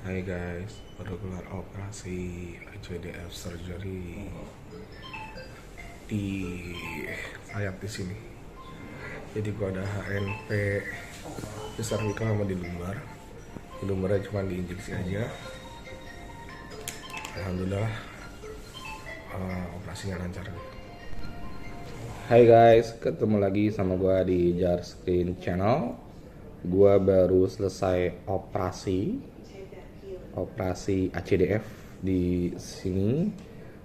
Hai guys, baru keluar operasi ICDF surgery di sayap di sini. Jadi gua ada HNP di cervical sama di lumbar. Di lumbarnya cuma diinjeksi aja. Alhamdulillah operasinya lancar. Hai guys, ketemu lagi sama gua di Jar Screen Channel. Gua baru selesai operasi ACDF di sini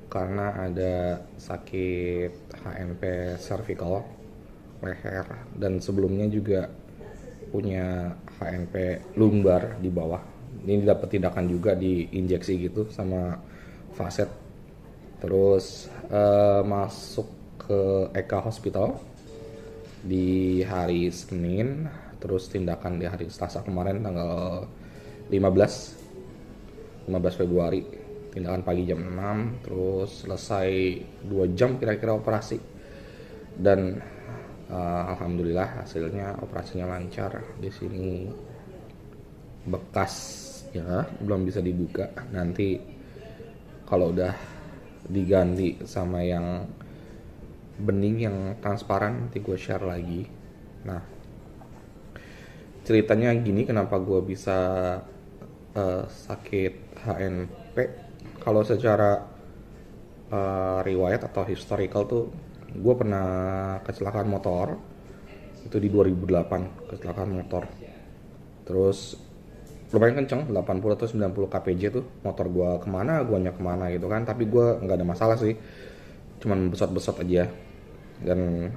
karena ada sakit HNP cervical leher, dan sebelumnya juga punya HNP lumbar di bawah. Ini dapat tindakan juga di injeksi gitu sama facet. Terus masuk ke Eka Hospital di hari Senin, terus tindakan di hari Selasa kemarin tanggal 15 Februari, tindakan pagi jam 6, terus selesai 2 jam kira-kira operasi. Dan alhamdulillah hasilnya operasinya lancar. Di sini bekas ya belum bisa dibuka, nanti kalau udah diganti sama yang bening yang transparan nanti gue share lagi. Nah, ceritanya gini, kenapa gue bisa sakit HNP. Kalau secara riwayat atau historical tuh, gue pernah kecelakaan motor itu di 2008, kecelakaan motor. Terus lumayan kenceng, 80 atau 90 kpj tuh motor gue, kemana guanya kemana gitu kan. Tapi gue nggak ada masalah sih, cuman besot-besot aja, dan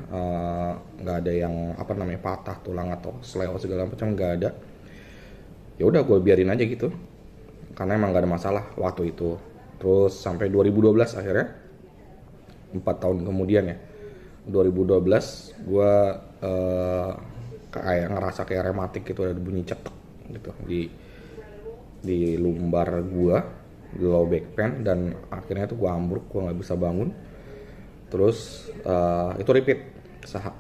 nggak ada yang patah tulang atau seleo segala macam, nggak ada. Ya udah gue biarin aja gitu karena emang gak ada masalah waktu itu. Terus sampai 2012 akhirnya 4 tahun kemudian ya, 2012 gue kayak ngerasa kayak rematik gitu, ada bunyi cetek gitu di lumbar gue, di low back pain, dan akhirnya tuh gue ambruk, gue nggak bisa bangun. Terus itu repeat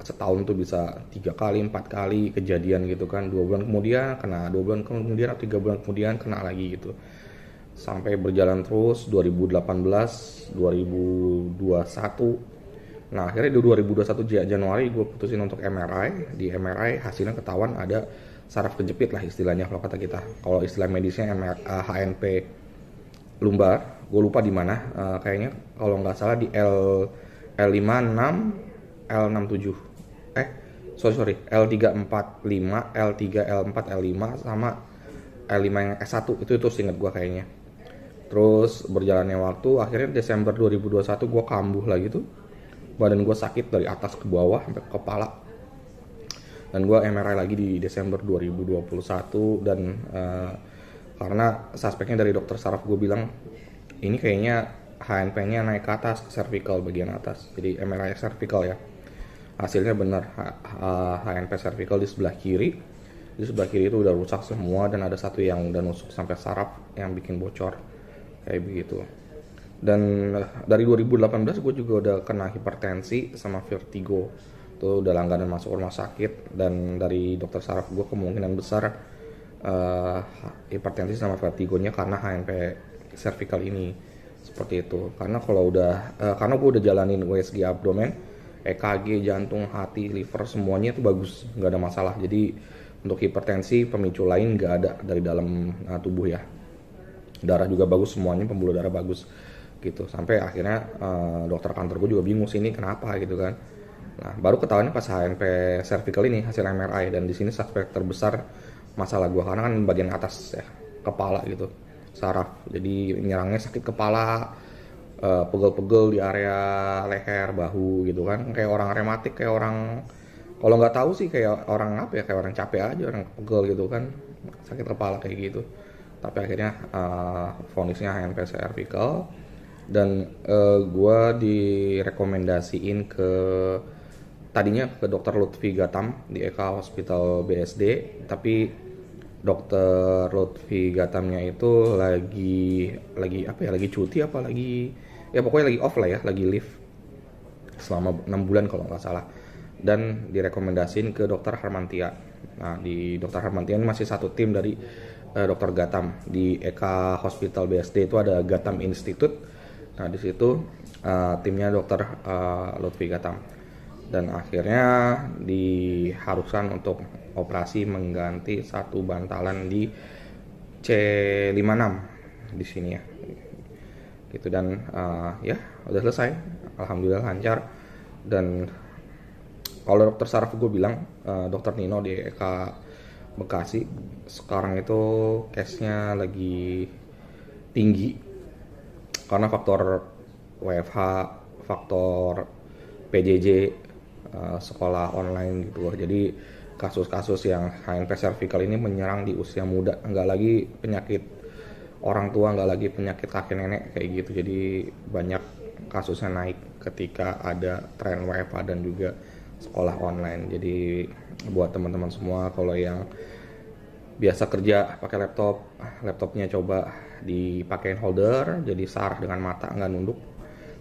setahun tuh bisa 3 kali 4 kali kejadian gitu kan. 2 bulan kemudian kena, 2 bulan kemudian atau 3 bulan kemudian kena lagi gitu, sampai berjalan terus 2018 2021. Nah akhirnya di 2021 Januari gue putusin untuk MRI. Di MRI hasilnya ketahuan ada saraf kejepit lah istilahnya kalau kata kita. Kalau istilah medisnya HNP lumbar, gue lupa di mana. Kayaknya kalau nggak salah di L56 L67 sorry L345 L3 L4 L5 sama L5 yang S1 itu seingat gue kayaknya. Terus berjalannya waktu, akhirnya Desember 2021 gue kambuh lagi tuh, badan gue sakit dari atas ke bawah sampai ke kepala, dan gue MRI lagi di Desember 2021. Dan karena suspeknya dari dokter saraf gue bilang ini kayaknya HNP-nya naik ke atas, ke cervical bagian atas, jadi MRI cervical ya. Hasilnya benar, HNP cervical di sebelah kiri. Di sebelah kiri itu udah rusak semua, dan ada satu yang udah nusuk sampai saraf yang bikin bocor kayak begitu. Dan dari 2018 gue juga udah kena hipertensi sama vertigo, tuh udah langganan masuk rumah sakit. Dan dari dokter saraf gue kemungkinan besar hipertensi sama vertigonya karena HNP cervical ini, seperti itu. Karena karena gue udah jalanin USG abdomen, EKG, jantung, hati, liver, semuanya itu bagus, nggak ada masalah. Jadi untuk hipertensi pemicu lain nggak ada dari dalam tubuh ya. Darah juga bagus semuanya, pembuluh darah bagus gitu. Sampai akhirnya dokter kantor gue juga bingung sih ini kenapa gitu kan. Nah baru ketahuannya pas HNP cervical ini hasil MRI, dan di sini suspek terbesar masalah gue karena kan bagian atas ya, kepala gitu, saraf. Jadi nyerangnya sakit kepala, pegel-pegel di area leher, bahu gitu kan, kayak orang rematik, kayak orang, kalau nggak tahu sih kayak orang kayak orang capek aja, orang pegel gitu kan, sakit kepala kayak gitu. Tapi akhirnya vonisnya HNP cervical. Dan gue direkomendasiin tadinya ke dokter Lutfi Gatam di Eka Hospital BSD, tapi dokter Lutfi Gatamnya itu lagi lagi cuti apa lagi, ya pokoknya lagi off lah ya, lagi leave selama 6 bulan kalau nggak salah. Dan direkomendasiin ke dokter Harmantia. Nah di dokter Harmantia ini masih satu tim dari Dr. Gatam di Eka Hospital BSD itu ada Gatam Institute. Nah di situ timnya Dr. Lutfi Gatam, dan akhirnya diharuskan untuk operasi mengganti satu bantalan di C56 di sini ya gitu. Dan ya udah selesai, alhamdulillah lancar. Dan kalau dokter saraf gue bilang, dokter Nino di Eka Bekasi sekarang itu case-nya lagi tinggi karena faktor WFH, faktor PJJ, sekolah online gitu. Jadi kasus-kasus yang HNP cervical ini menyerang di usia muda, nggak lagi penyakit orang tua, nggak lagi penyakit kakek nenek kayak gitu. Jadi banyak kasusnya naik ketika ada tren WFH dan juga sekolah online. Jadi buat teman-teman semua, kalau yang biasa kerja pakai laptopnya coba dipakein holder, jadi searah dengan mata, nggak nunduk.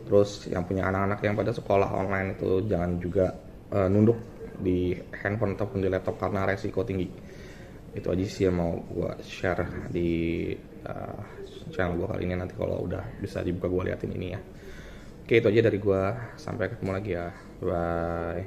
Terus yang punya anak-anak yang pada sekolah online itu jangan juga nunduk di handphone ataupun di laptop karena resiko tinggi. Itu aja sih yang mau gue share di channel gue kali ini. Nanti kalau udah bisa dibuka gue liatin ini ya. Oke, itu aja dari gue. Sampai ketemu lagi ya. Bye.